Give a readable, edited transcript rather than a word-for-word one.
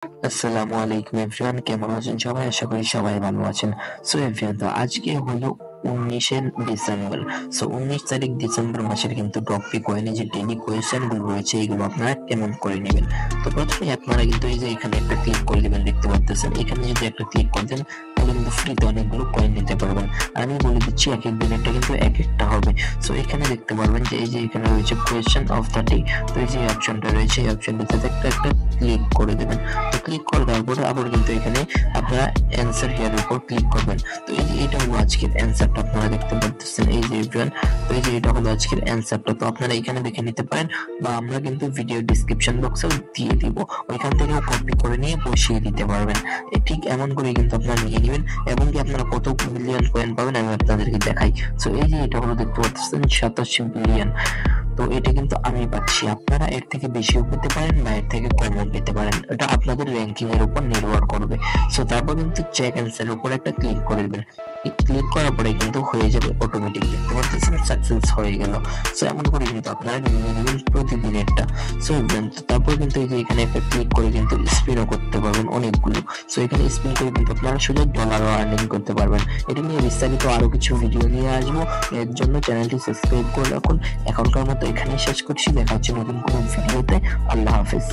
আসসালামু আলাইকুম এভরিওয়ান, কেমন আছেন সবাই? আশা করি সবাই ভালো আছেন। সো এভরিওয়ান, তো আজকে হলো 19শে ডিসেম্বর। সো 19 তারিখ ডিসেম্বর মাসের কিন্তু ড্রপি কয়েনে যে ডেইলি কোয়েশ্চেন গুলো রয়েছে এগুলো আপনারা কেমন করে নেবেন। তো প্রথমে আপনারা কিন্তু এই যে এখানে একটা ক্লিক করে দিবেন, দেখতে পাচ্ছেন এখানে যদি একটা ক্লিক করে দেন তাহলে কিন্তু ফ্রিতে অনেকগুলো কয়েন নিতে পারবেন। আমি বলে দিচ্ছি এক এক দিনেরটা কিন্তু এক একটা হবে। সো এখানে দেখতে পারবেন যে এই যে এখানে রয়েছে কোয়েশ্চেন অফ দ্য ডে। তো এই যে অপশনটা রয়েছে এই অপশনটাতে একটা ক্লিক করে দেবেন। তো ক্লিক করে দেওয়ার পরে আবার কিন্তু এখানে আপনারা অ্যান্সার হিয়ার উপর ক্লিক করবেন। তো এই যে এটা হলো আজকের অ্যান্সারটা, আপনারা দেখতে পাচ্ছেন এই যে এভরিওয়ান। তো এই যে এটা হলো আজকের অ্যান্সারটা, তো আপনারা এখানে দেখে নিতে পারেন বা আমরা কিন্তু ভিডিও ডিসক্রিপশন বক্সেও দিয়ে দিব, ওইখান থেকেও কপি করে নিয়ে বসিয়ে দিতে পারবেন। ঠিক এমন করে কিন্তু আপনারা নিয়ে নেবেন এবং কি আপনারা কত মিলিয়ন কয়েন পাবেন আমি আপনাদেরকে দেখাই। সো এই যে এটা হলো দেখতে পাচ্ছেন 27 বিলিয়ন। তো এটা কিন্তু আমি পাচ্ছি, আপনারা এর থেকে বেশিও পেতে পারেন বা এর থেকে কমও পেতে পারেন, এটা আপনাদের র্যাঙ্কিং এর উপর নির্ভর করবে। সো তারপর কিন্তু চেক অ্যান্সার উপর একটা ক্লিক করে দিবেন। ক্লিক করার পরে কিন্তু হয়ে যাবে অটোমেটিক, দেখতে পাচ্ছেন সাকসেস হয়ে গেল। সো এমন করে কিন্তু আপনারা নিয়ে নেবেন প্রতিদিনেরটা। সো তারপর কিন্তু এই যে এখানে একটা ক্লিক করে কিন্তু স্পিনও করতে পারবেন অনেকগুলো। সো এখানে স্পিন করে কিন্তু আপনারা শুধু ডলারও আর্নিং করতে পারবেন। এটা নিয়ে বিস্তারিত আরো কিছু ভিডিও নিয়ে আসবো, এর জন্য চ্যানেলটি সাবস্ক্রাইব করে রাখুন। এখনকার মতো এখানেই শেষ করছি, দেখা হচ্ছে নতুন কোনো ভিডিওতে। আল্লাহ হাফেজ।